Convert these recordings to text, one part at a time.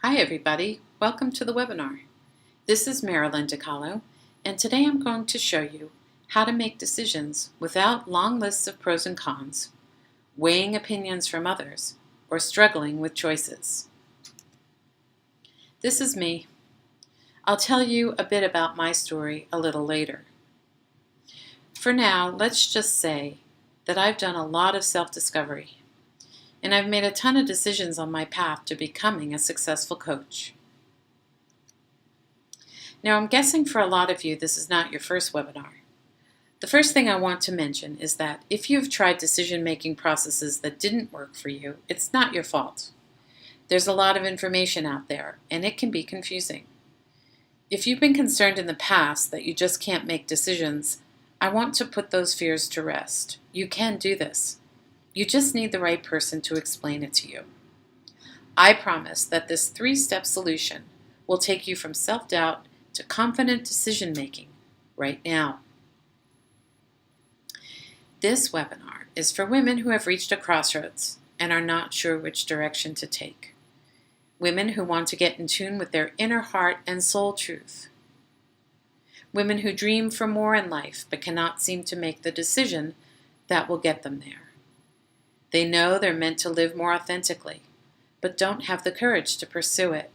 Hi everybody, welcome to the webinar. This is Marilyn, and today I'm going to show you how to make decisions without long lists of pros and cons, weighing opinions from others, or struggling with choices. This is me. I'll tell you a bit about my story a little later. For now, let's just say that I've done a lot of self-discovery, and I've made a ton of decisions on my path to becoming a successful coach. Now, I'm guessing for a lot of you, this is not your first webinar. The first thing I want to mention is that if you've tried decision-making processes that didn't work for you, it's not your fault. There's a lot of information out there, and it can be confusing. If you've been concerned in the past that you just can't make decisions, I want to put those fears to rest. You can do this. You just need the right person to explain it to you. I promise that this 3-step solution will take you from self-doubt to confident decision-making right now. This webinar is for women who have reached a crossroads and are not sure which direction to take. Women who want to get in tune with their inner heart and soul truth. Women who dream for more in life but cannot seem to make the decision that will get them there. They know they're meant to live more authentically, but don't have the courage to pursue it.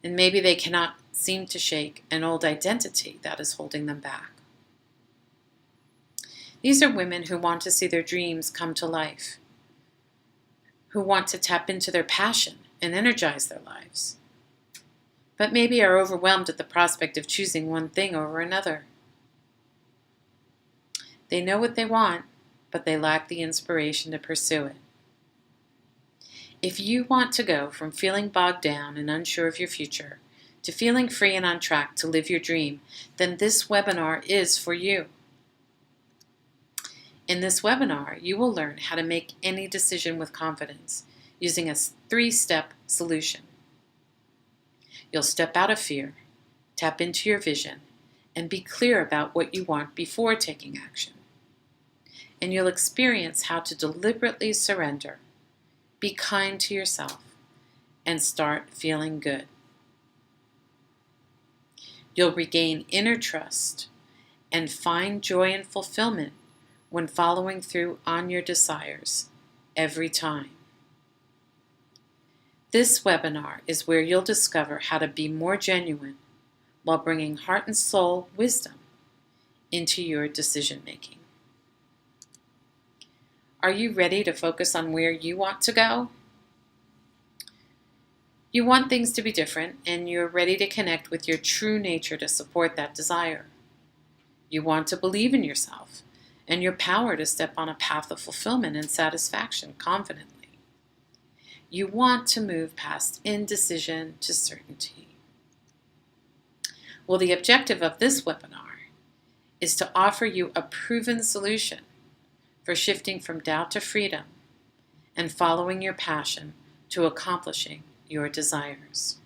And maybe they cannot seem to shake an old identity that is holding them back. These are women who want to see their dreams come to life, who want to tap into their passion and energize their lives, but maybe are overwhelmed at the prospect of choosing one thing over another. They know what they want, but they lack the inspiration to pursue it. If you want to go from feeling bogged down and unsure of your future to feeling free and on track to live your dream, then this webinar is for you. In this webinar, you will learn how to make any decision with confidence using a 3-step solution. You'll step out of fear, tap into your vision, and be clear about what you want before taking action. And you'll experience how to deliberately surrender, be kind to yourself, and start feeling good. You'll regain inner trust and find joy and fulfillment when following through on your desires every time. This webinar is where you'll discover how to be more genuine while bringing heart and soul wisdom into your decision making. Are you ready to focus on where you want to go? You want things to be different, and you're ready to connect with your true nature to support that desire. You want to believe in yourself and your power to step on a path of fulfillment and satisfaction confidently. You want to move past indecision to certainty. Well, the objective of this webinar is to offer you a proven solution for shifting from doubt to freedom and following your passion to accomplishing your desires.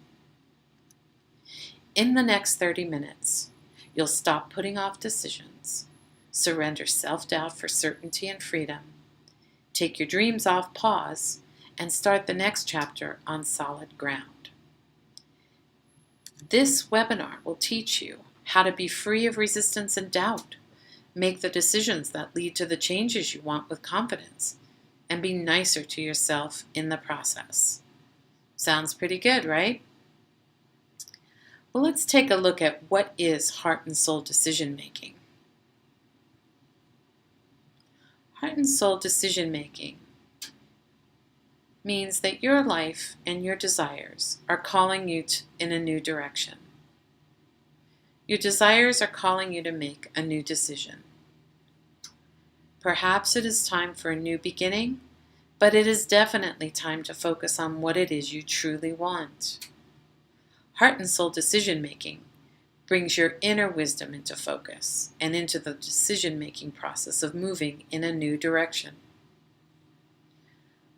In the next 30 minutes, you'll stop putting off decisions, surrender self-doubt for certainty and freedom, take your dreams off pause, and start the next chapter on solid ground. This webinar will teach you how to be free of resistance and doubt, make the decisions that lead to the changes you want with confidence, and be nicer to yourself in the process. Sounds pretty good, right? Well, let's take a look at what is heart and soul decision making. Heart and soul decision making means that your life and your desires are calling you in a new direction. Your desires are calling you to make a new decision. Perhaps it is time for a new beginning, but it is definitely time to focus on what it is you truly want. Heart and soul decision making brings your inner wisdom into focus and into the decision-making process of moving in a new direction.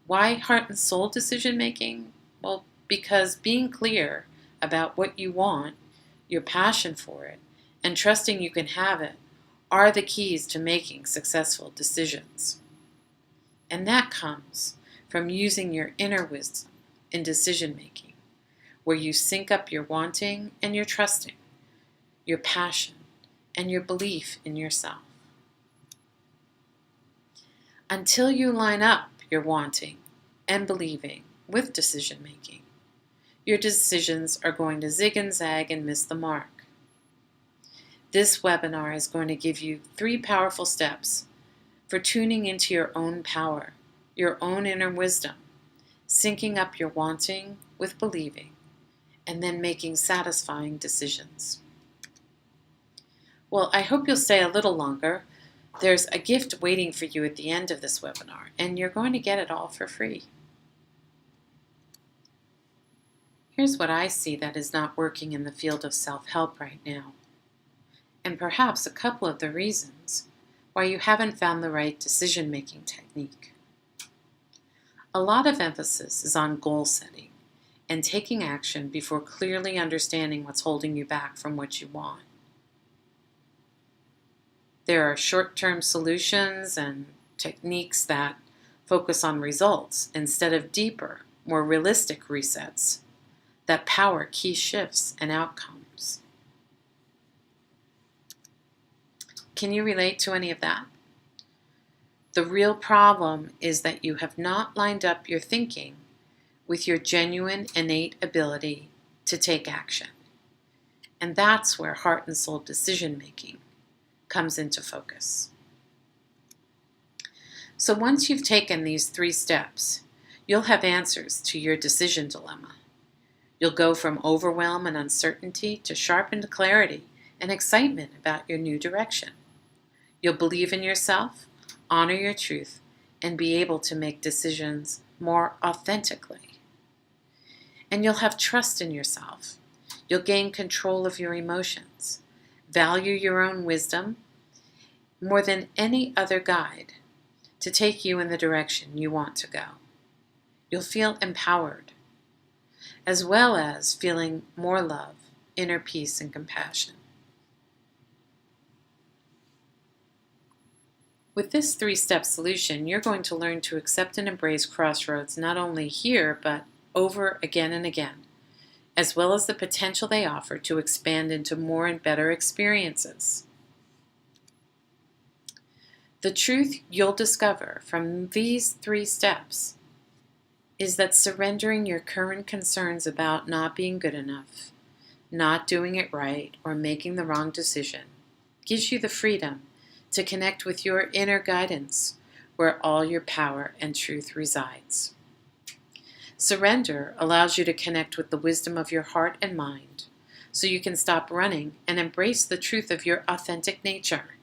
Why heart and soul decision making? Well, because being clear about what you want, your passion for it, and trusting you can have it are the keys to making successful decisions. And that comes from using your inner wisdom in decision making, where you sync up your wanting and your trusting, your passion and your belief in yourself. Until you line up your wanting and believing with decision making, your decisions are going to zig and zag and miss the mark. This webinar is going to give you 3 powerful steps for tuning into your own power, your own inner wisdom, syncing up your wanting with believing, and then making satisfying decisions. Well, I hope you'll stay a little longer. There's a gift waiting for you at the end of this webinar, and you're going to get it all for free. Here's what I see that is not working in the field of self-help right now, and perhaps a couple of the reasons why you haven't found the right decision-making technique. A lot of emphasis is on goal setting and taking action before clearly understanding what's holding you back from what you want. There are short-term solutions and techniques that focus on results instead of deeper, more realistic resets that power key shifts and outcomes. Can you relate to any of that? The real problem is that you have not lined up your thinking with your genuine innate ability to take action. And that's where heart and soul decision making comes into focus. So once you've taken these 3 steps, you'll have answers to your decision dilemma. You'll go from overwhelm and uncertainty to sharpened clarity and excitement about your new direction. You'll believe in yourself, honor your truth, and be able to make decisions more authentically. And you'll have trust in yourself. You'll gain control of your emotions, value your own wisdom more than any other guide to take you in the direction you want to go. You'll feel empowered, as well as feeling more love, inner peace, and compassion. With this 3-step solution, you're going to learn to accept and embrace crossroads not only here, but over again and again, as well as the potential they offer to expand into more and better experiences. The truth you'll discover from these 3 steps is that surrendering your current concerns about not being good enough, not doing it right, or making the wrong decision gives you the freedom to connect with your inner guidance where all your power and truth resides. Surrender allows you to connect with the wisdom of your heart and mind so you can stop running and embrace the truth of your authentic nature.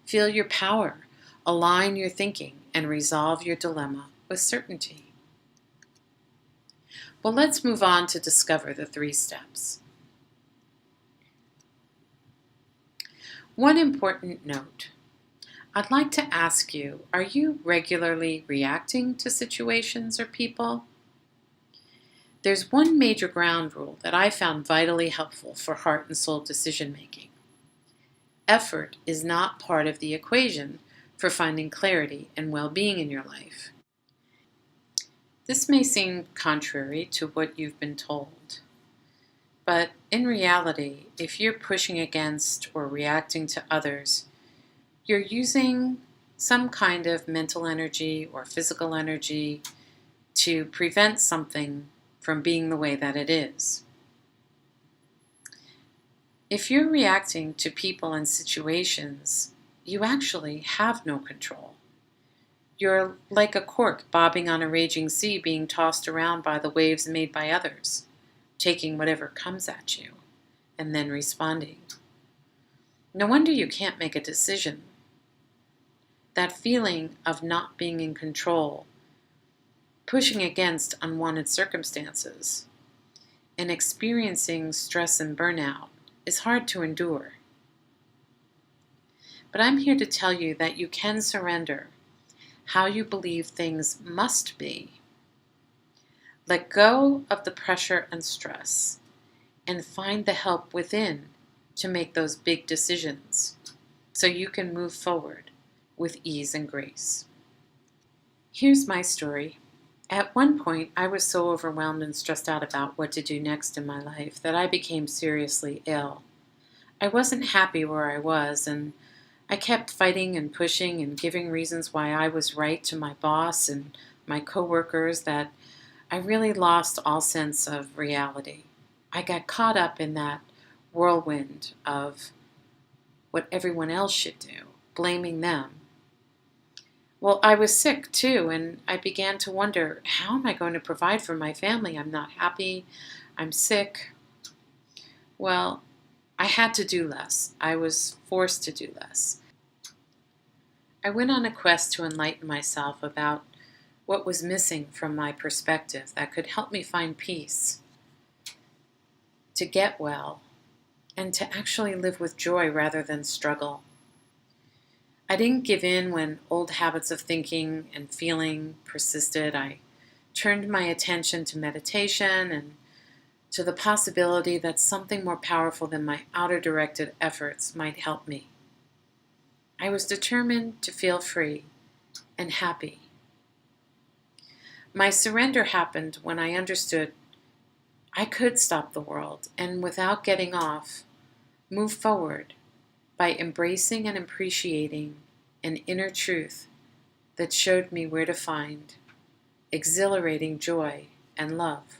Feel your power, align your thinking, and resolve your dilemma with certainty. Well, let's move on to discover the 3 steps. One important note. I'd like to ask you, are you regularly reacting to situations or people? There's one major ground rule that I found vitally helpful for heart and soul decision making. Effort is not part of the equation for finding clarity and well-being in your life. This may seem contrary to what you've been told, but in reality, if you're pushing against or reacting to others, you're using some kind of mental energy or physical energy to prevent something from being the way that it is. If you're reacting to people and situations, you actually have no control. You're like a cork bobbing on a raging sea being tossed around by the waves made by others, taking whatever comes at you and then responding. No wonder you can't make a decision. That feeling of not being in control, pushing against unwanted circumstances, and experiencing stress and burnout is hard to endure. But I'm here to tell you that you can surrender how you believe things must be. Let go of the pressure and stress and find the help within to make those big decisions so you can move forward with ease and grace. Here's my story. At one point, I was so overwhelmed and stressed out about what to do next in my life that I became seriously ill. I wasn't happy where I was, and I kept fighting and pushing and giving reasons why I was right to my boss and my coworkers that I really lost all sense of reality. I got caught up in that whirlwind of what everyone else should do, blaming them. Well, I was sick too, and I began to wonder, how am I going to provide for my family? I'm not happy. I'm sick. Well, I had to do less. I was forced to do less. I went on a quest to enlighten myself about what was missing from my perspective that could help me find peace, to get well, and to actually live with joy rather than struggle. I didn't give in when old habits of thinking and feeling persisted. I turned my attention to meditation and to the possibility that something more powerful than my outer directed efforts might help me. I was determined to feel free and happy. My surrender happened when I understood I could stop the world and, without getting off, move forward by embracing and appreciating an inner truth that showed me where to find exhilarating joy and love.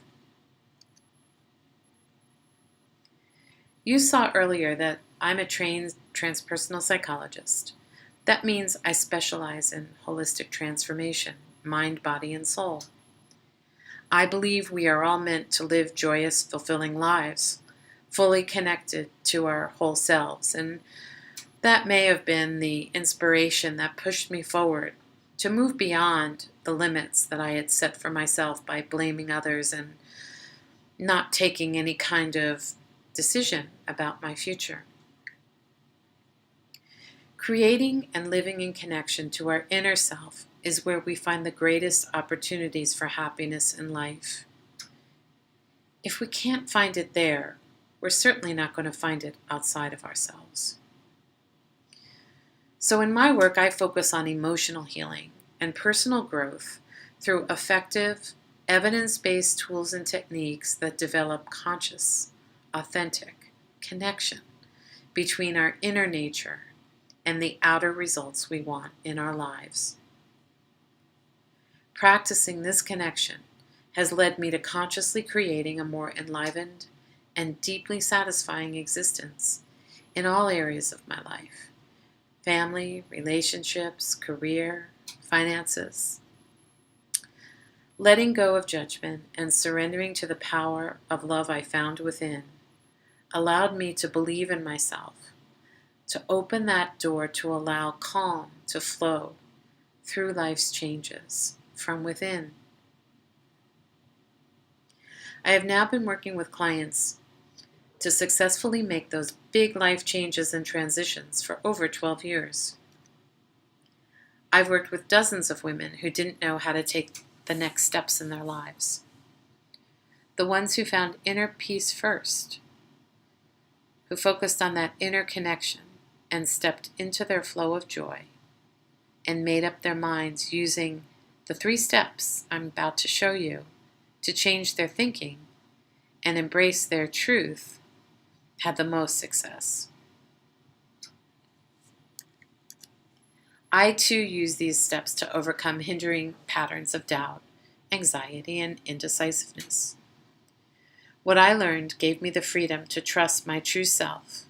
You saw earlier that I'm a trained transpersonal psychologist. That means I specialize in holistic transformation, mind, body, and soul. I believe we are all meant to live joyous, fulfilling lives, fully connected to our whole selves, and that may have been the inspiration that pushed me forward to move beyond the limits that I had set for myself by blaming others and not taking any kind of decision about my future. Creating and living in connection to our inner self is where we find the greatest opportunities for happiness in life. If we can't find it there, we're certainly not going to find it outside of ourselves. So in my work, I focus on emotional healing and personal growth through effective, evidence-based tools and techniques that develop conscious, authentic connection between our inner nature and the outer results we want in our lives. Practicing this connection has led me to consciously creating a more enlivened and deeply satisfying existence in all areas of my life: family, relationships, career, finances. Letting go of judgment and surrendering to the power of love I found within allowed me to believe in myself, to open that door to allow calm to flow through life's changes from within. I have now been working with clients to successfully make those big life changes and transitions for over 12 years. I've worked with dozens of women who didn't know how to take the next steps in their lives. The ones who found inner peace first, who focused on that inner connection and stepped into their flow of joy and made up their minds using the 3 steps I'm about to show you to change their thinking and embrace their truth, had the most success. I too use these steps to overcome hindering patterns of doubt, anxiety, and indecisiveness. What I learned gave me the freedom to trust my true self,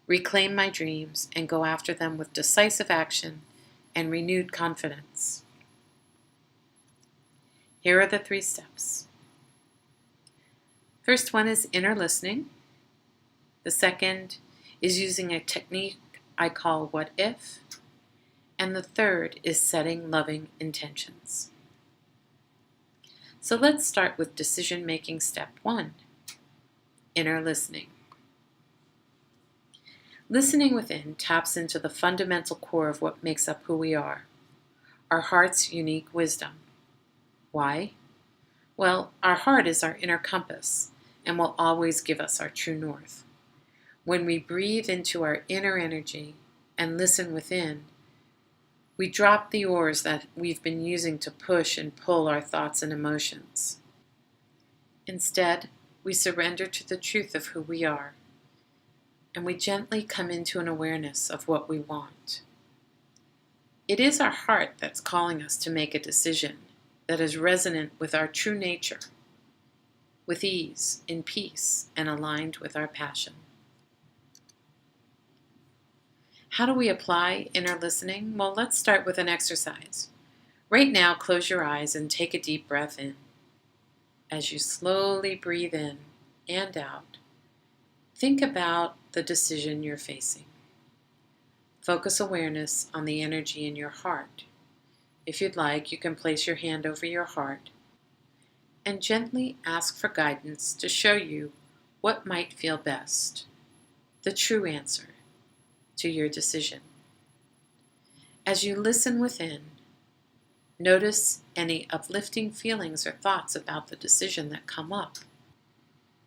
reclaim my dreams, and go after them with decisive action and renewed confidence. Here are the 3 steps. First one is inner listening. The second is using a technique I call what if. And the third is setting loving intentions. So let's start with decision-making step 1, inner listening. Listening within taps into the fundamental core of what makes up who we are, our heart's unique wisdom. Why? Well, our heart is our inner compass and will always give us our true north. When we breathe into our inner energy and listen within, We drop the oars that we've been using to push and pull our thoughts and emotions. Instead, we surrender to the truth of who we are, and we gently come into an awareness of what we want. It is our heart that's calling us to make a decision that is resonant with our true nature, with ease, in peace, and aligned with our passion. How do we apply inner listening? Well, let's start with an exercise. Right now, close your eyes and take a deep breath in. As you slowly breathe in and out, think about the decision you're facing. Focus awareness on the energy in your heart. If you'd like, you can place your hand over your heart and gently ask for guidance to show you what might feel best, the true answer to your decision. As you listen within, notice any uplifting feelings or thoughts about the decision that come up.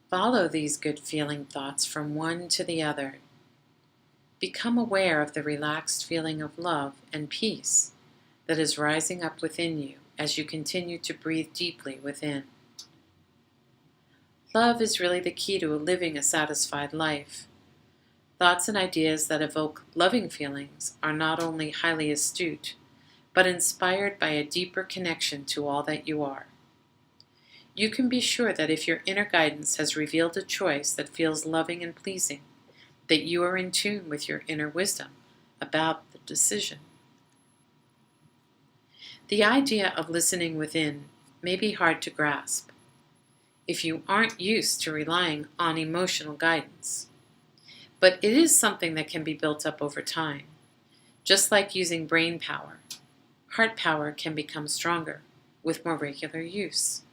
Follow these good feeling thoughts from one to the other. Become aware of the relaxed feeling of love and peace that is rising up within you as you continue to breathe deeply within. Love is really the key to living a satisfied life. Thoughts and ideas that evoke loving feelings are not only highly astute, but inspired by a deeper connection to all that you are. You can be sure that if your inner guidance has revealed a choice that feels loving and pleasing, that you are in tune with your inner wisdom about the decision. The idea of listening within may be hard to grasp if you aren't used to relying on emotional guidance, but it is something that can be built up over time. Just like using brain power, heart power can become stronger with more regular use.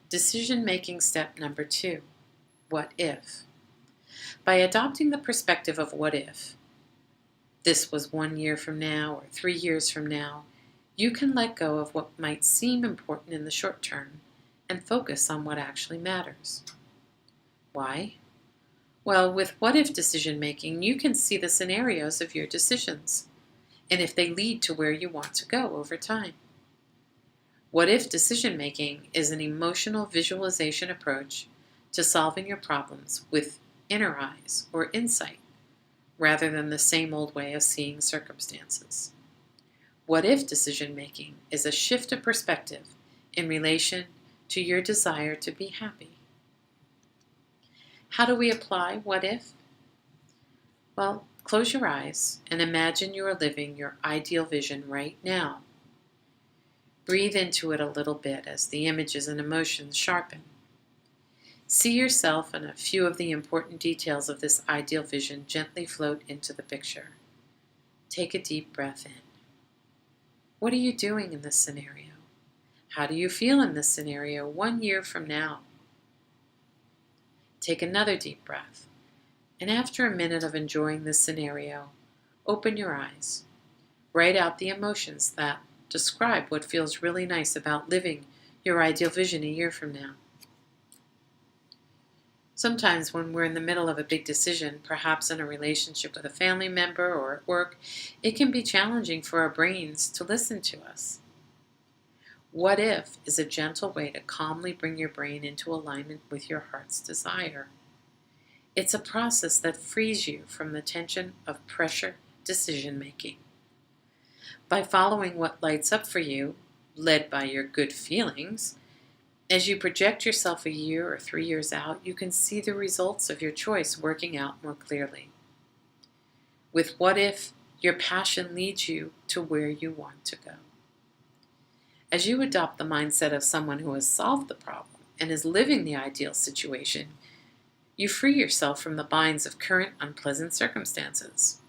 Decision-making step number 2, what if? By adopting the perspective of what if, this was 1 year from now or 3 years from now, you can let go of what might seem important in the short term and focus on what actually matters. Why? Well, with what if decision making, you can see the scenarios of your decisions and if they lead to where you want to go over time. What if decision making is an emotional visualization approach to solving your problems with inner eyes or insight, rather than the same old way of seeing circumstances. What if decision making is a shift of perspective in relation to your desire to be happy. How do we apply what if? Well, close your eyes and imagine you are living your ideal vision right now. Breathe into it a little bit as the images and emotions sharpen. See yourself and a few of the important details of this ideal vision gently float into the picture. Take a deep breath in. What are you doing in this scenario? How do you feel in this scenario 1 year from now? Take another deep breath, and after a minute of enjoying this scenario, open your eyes. Write out the emotions that describe what feels really nice about living your ideal vision a year from now. Sometimes when we're in the middle of a big decision, perhaps in a relationship with a family member or at work, it can be challenging for our brains to listen to us. What if is a gentle way to calmly bring your brain into alignment with your heart's desire. It's a process that frees you from the tension of pressure decision making. By following what lights up for you, led by your good feelings, as you project yourself a year or 3 years out, you can see the results of your choice working out more clearly. With what if, your passion leads you to where you want to go. As you adopt the mindset of someone who has solved the problem and is living the ideal situation, you free yourself from the binds of current unpleasant circumstances.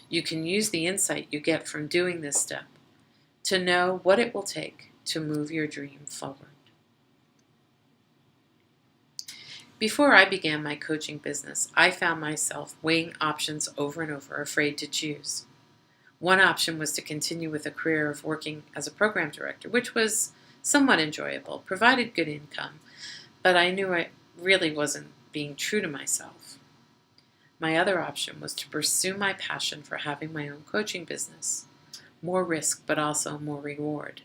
You can use the insight you get from doing this step to know what it will take to move your dream forward. Before I began my coaching business, I found myself weighing options over and over, afraid to choose. One option was to continue with a career of working as a program director, which was somewhat enjoyable, provided good income, but I knew I really wasn't being true to myself. My other option was to pursue my passion for having my own coaching business. More risk, but also more reward.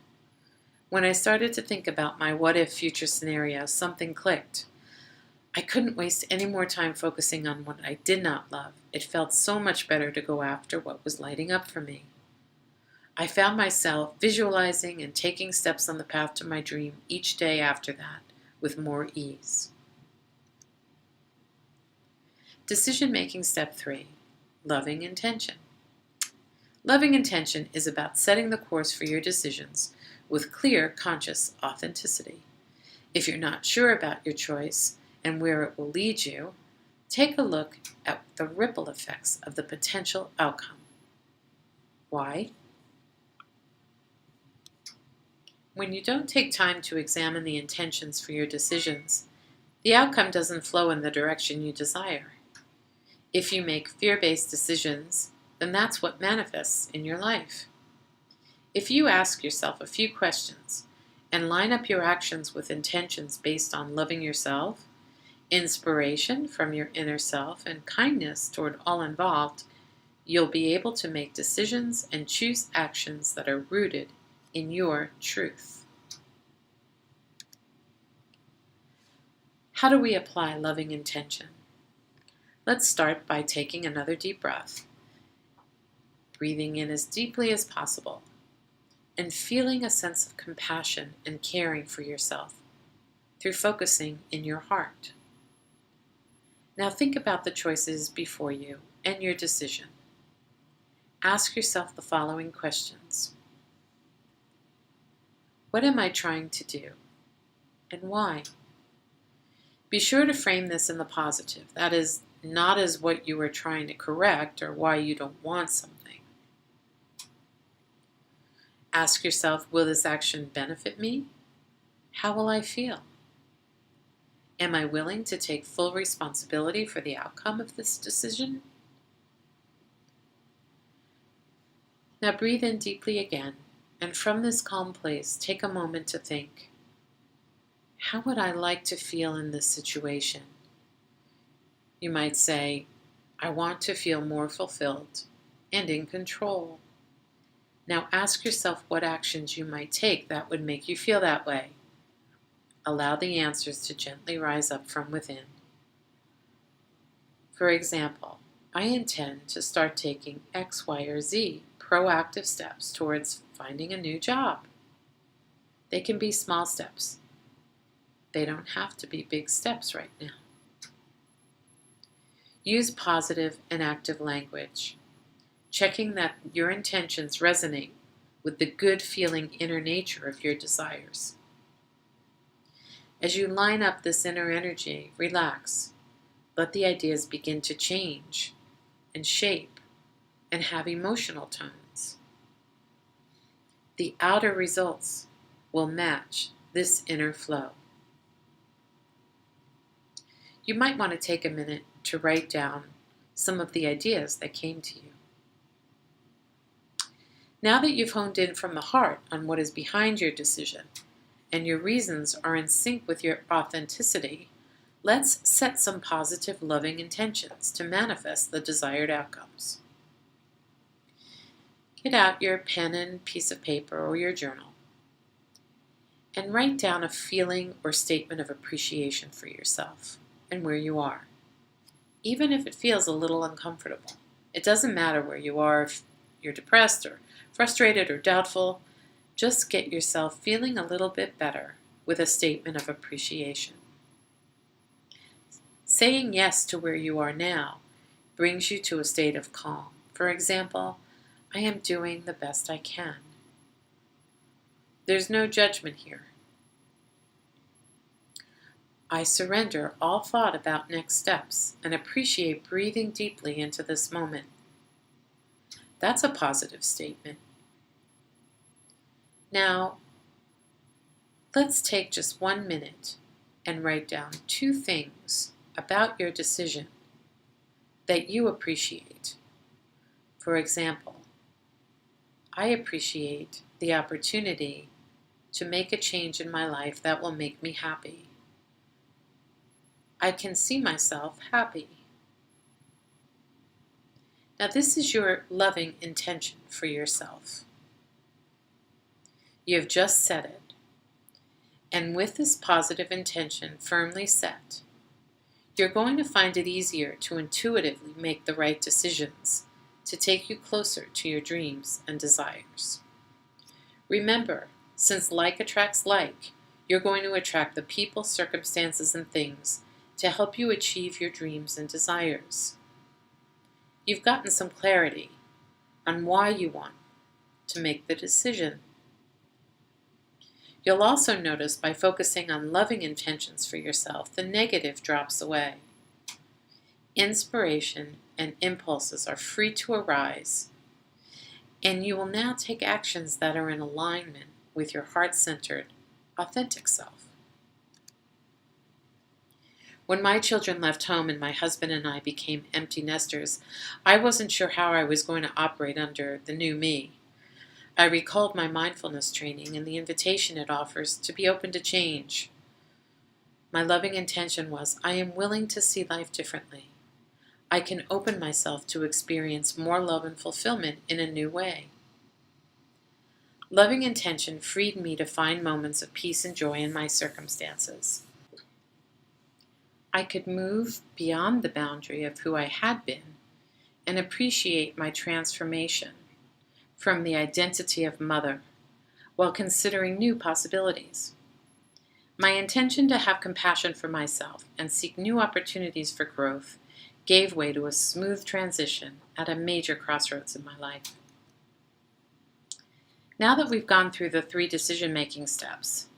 When I started to think about my what-if future scenario, something clicked. I couldn't waste any more time focusing on what I did not love. It felt so much better to go after what was lighting up for me. I found myself visualizing and taking steps on the path to my dream each day after that with more ease. Decision-making step 3, loving intention. Loving intention is about setting the course for your decisions with clear, conscious authenticity. If you're not sure about your choice and where it will lead you, take a look at the ripple effects of the potential outcome. Why? When you don't take time to examine the intentions for your decisions, the outcome doesn't flow in the direction you desire. If you make fear-based decisions, then that's what manifests in your life. If you ask yourself a few questions and line up your actions with intentions based on loving yourself, inspiration from your inner self, and kindness toward all involved, you'll be able to make decisions and choose actions that are rooted in your truth. How do we apply loving intention? Let's start by taking another deep breath, breathing in as deeply as possible, and feeling a sense of compassion and caring for yourself through focusing in your heart. Now think about the choices before you and your decision. Ask yourself the following questions. What am I trying to do, and why? Be sure to frame this in the positive. That is, not as what you are trying to correct or why you don't want something. Ask yourself, will this action benefit me? How will I feel? Am I willing to take full responsibility for the outcome of this decision? Now breathe in deeply again, and from this calm place, take a moment to think, how would I like to feel in this situation? You might say, I want to feel more fulfilled and in control. Now ask yourself what actions you might take that would make you feel that way. Allow the answers to gently rise up from within. For example, I intend to start taking X, Y, or Z proactive steps towards finding a new job. They can be small steps. They don't have to be big steps right now. Use positive and active language, checking that your intentions resonate with the good feeling inner nature of your desires. As you line up this inner energy, relax. Let the ideas begin to change and shape and have emotional tones. The outer results will match this inner flow. You might want to take a minute to write down some of the ideas that came to you. Now that you've honed in from the heart on what is behind your decision and your reasons are in sync with your authenticity, let's set some positive, loving intentions to manifest the desired outcomes. Get out your pen and piece of paper or your journal and write down a feeling or statement of appreciation for yourself and where you are, even if it feels a little uncomfortable. It doesn't matter where you are, if you're depressed or frustrated or doubtful. Just get yourself feeling a little bit better with a statement of appreciation. Saying yes to where you are now brings you to a state of calm. For example, I am doing the best I can. There's no judgment here. I surrender all thought about next steps and appreciate breathing deeply into this moment. That's a positive statement. Now, let's take just 1 minute and write down 2 things about your decision that you appreciate. For example, I appreciate the opportunity to make a change in my life that will make me happy. I can see myself happy. Now, this is your loving intention for yourself. You have just said it. And with this positive intention firmly set, you're going to find it easier to intuitively make the right decisions to take you closer to your dreams and desires. Remember, since like attracts like, you're going to attract the people, circumstances, and things to help you achieve your dreams and desires. You've gotten some clarity on why you want to make the decision. You'll also notice by focusing on loving intentions for yourself, the negative drops away. Inspiration and impulses are free to arise, and you will now take actions that are in alignment with your heart-centered, authentic self. When my children left home and my husband and I became empty nesters, I wasn't sure how I was going to operate under the new me. I recalled my mindfulness training and the invitation it offers to be open to change. My loving intention was, I am willing to see life differently. I can open myself to experience more love and fulfillment in a new way. Loving intention freed me to find moments of peace and joy in my circumstances. I could move beyond the boundary of who I had been and appreciate my transformation from the identity of mother while considering new possibilities. My intention to have compassion for myself and seek new opportunities for growth gave way to a smooth transition at a major crossroads in my life. Now that we've gone through the 3 decision-making steps,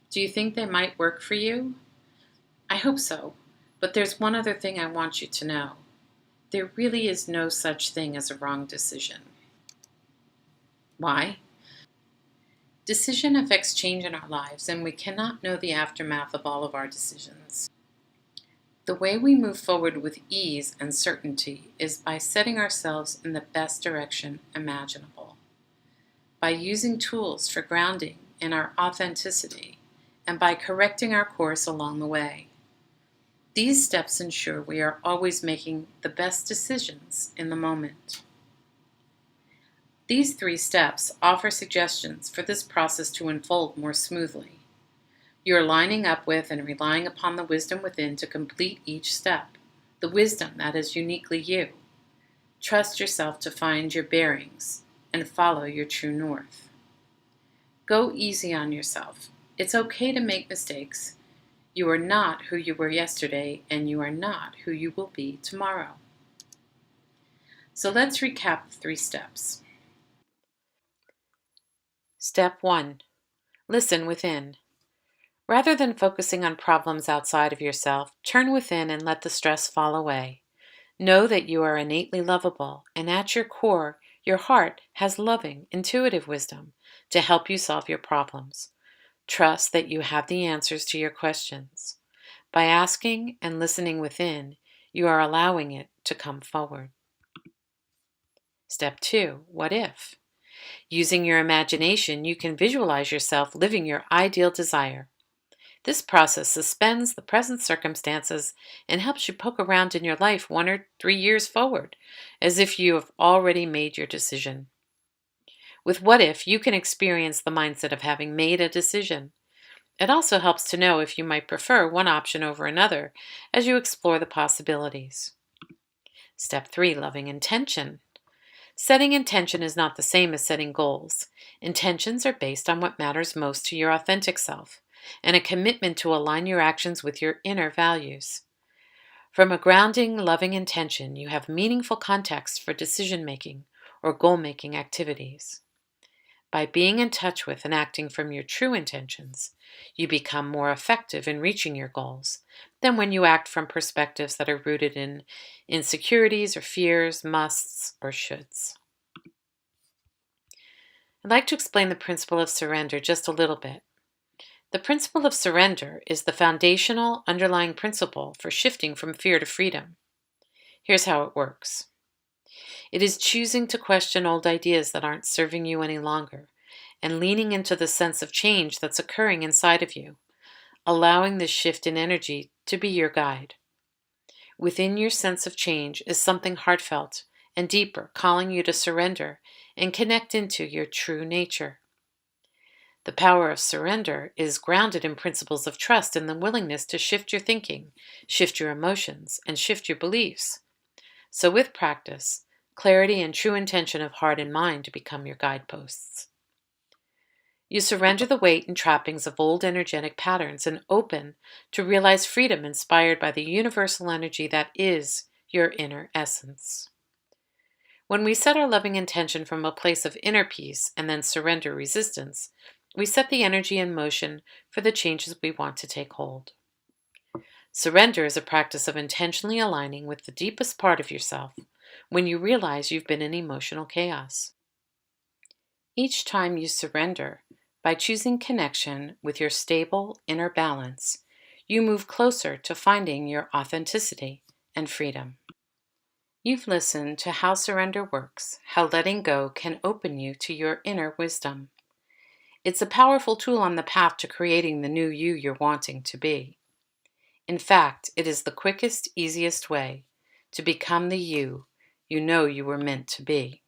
do you think they might work for you? I hope so, but there's one other thing I want you to know. There really is no such thing as a wrong decision. Why? Decision affects change in our lives, and we cannot know the aftermath of all of our decisions. The way we move forward with ease and certainty is by setting ourselves in the best direction imaginable, by using tools for grounding in our authenticity, and by correcting our course along the way. These steps ensure we are always making the best decisions in the moment. These 3 steps offer suggestions for this process to unfold more smoothly. You are lining up with and relying upon the wisdom within to complete each step, the wisdom that is uniquely you. Trust yourself to find your bearings and follow your true north. Go easy on yourself. It's okay to make mistakes. You are not who you were yesterday, and you are not who you will be tomorrow. So let's recap the 3 steps. Step 1. Listen within. Rather than focusing on problems outside of yourself, turn within and let the stress fall away. Know that you are innately lovable, and at your core, your heart has loving, intuitive wisdom to help you solve your problems. Trust that you have the answers to your questions. By asking and listening within, you are allowing it to come forward. Step 2. What if? Using your imagination, you can visualize yourself living your ideal desire. This process suspends the present circumstances and helps you poke around in your life 1 or 3 years forward, as if you have already made your decision. With what if, you can experience the mindset of having made a decision. It also helps to know if you might prefer one option over another as you explore the possibilities. Step 3. Loving intention. Setting intention is not the same as setting goals. Intentions are based on what matters most to your authentic self, and a commitment to align your actions with your inner values. From a grounding, loving intention, you have meaningful context for decision-making or goal-making activities. By being in touch with and acting from your true intentions, you become more effective in reaching your goals than when you act from perspectives that are rooted in insecurities or fears, musts, or shoulds. I'd like to explain the principle of surrender just a little bit. The principle of surrender is the foundational underlying principle for shifting from fear to freedom. Here's how it works. It is choosing to question old ideas that aren't serving you any longer and leaning into the sense of change that's occurring inside of you, allowing this shift in energy to be your guide. Within your sense of change is something heartfelt and deeper, calling you to surrender and connect into your true nature. The power of surrender is grounded in principles of trust and the willingness to shift your thinking, shift your emotions, and shift your beliefs. So with practice, clarity and true intention of heart and mind become your guideposts. You surrender the weight and trappings of old energetic patterns and open to realize freedom inspired by the universal energy that is your inner essence. When we set our loving intention from a place of inner peace and then surrender resistance, we set the energy in motion for the changes we want to take hold. Surrender is a practice of intentionally aligning with the deepest part of yourself when you realize you've been in emotional chaos. Each time you surrender, by choosing connection with your stable inner balance, you move closer to finding your authenticity and freedom. You've listened to how surrender works, how letting go can open you to your inner wisdom. It's a powerful tool on the path to creating the new you you're wanting to be. In fact, it is the quickest, easiest way to become the you know you were meant to be.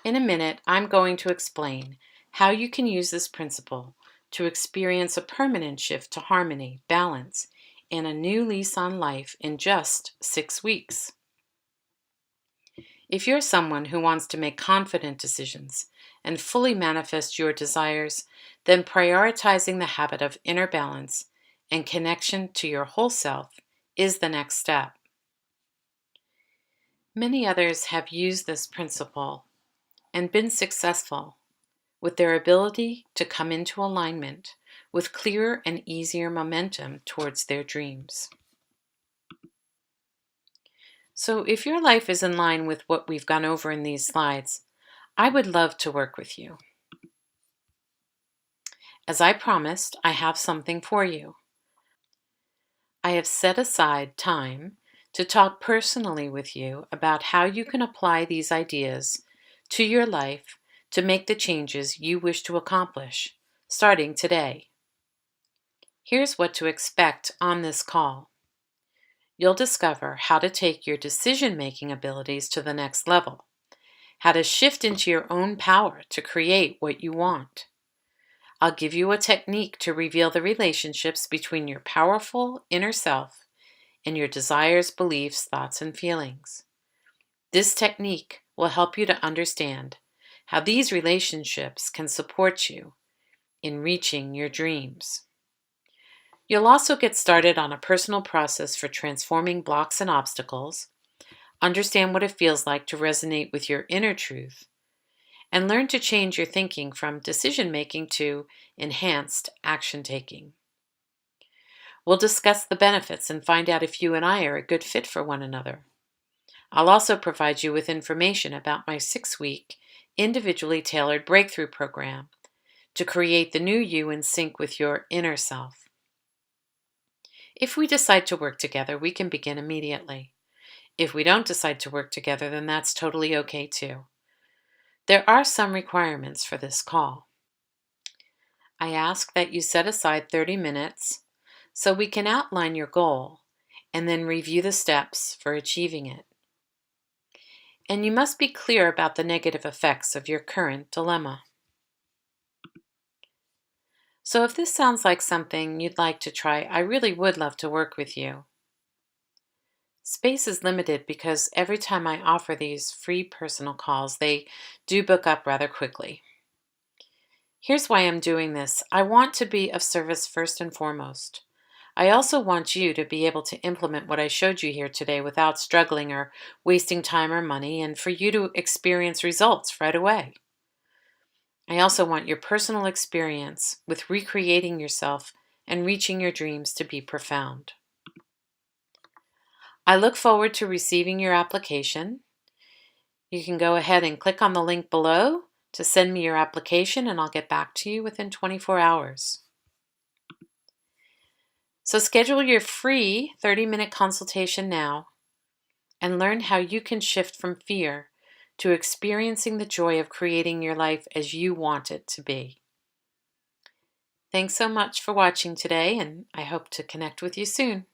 In a minute, I'm going to explain how you can use this principle to experience a permanent shift to harmony, balance, and a new lease on life in just 6 weeks. If you're someone who wants to make confident decisions and fully manifest your desires, then prioritizing the habit of inner balance and connection to your whole self is the next step. Many others have used this principle and been successful with their ability to come into alignment with clearer and easier momentum towards their dreams. So if your life is in line with what we've gone over in these slides, I would love to work with you. As I promised, I have something for you. I have set aside time to talk personally with you about how you can apply these ideas to your life to make the changes you wish to accomplish, starting today. Here's what to expect on this call. You'll discover how to take your decision-making abilities to the next level, how to shift into your own power to create what you want. I'll give you a technique to reveal the relationships between your powerful inner self and your desires, beliefs, thoughts, and feelings. This technique will help you to understand how these relationships can support you in reaching your dreams. You'll also get started on a personal process for transforming blocks and obstacles, understand what it feels like to resonate with your inner truth, and learn to change your thinking from decision-making to enhanced action-taking. We'll discuss the benefits and find out if you and I are a good fit for one another. I'll also provide you with information about my 6-week, individually tailored breakthrough program to create the new you in sync with your inner self. If we decide to work together, we can begin immediately. If we don't decide to work together, then that's totally okay too. There are some requirements for this call. I ask that you set aside 30 minutes so we can outline your goal and then review the steps for achieving it. And you must be clear about the negative effects of your current dilemma. So if this sounds like something you'd like to try, I really would love to work with you. Space is limited because every time I offer these free personal calls, they do book up rather quickly. Here's why I'm doing this. I want to be of service first and foremost. I also want you to be able to implement what I showed you here today without struggling or wasting time or money, and for you to experience results right away. I also want your personal experience with recreating yourself and reaching your dreams to be profound. I look forward to receiving your application. You can go ahead and click on the link below to send me your application, and I'll get back to you within 24 hours. So schedule your free 30-minute consultation now and learn how you can shift from fear to experiencing the joy of creating your life as you want it to be. Thanks so much for watching today, and I hope to connect with you soon.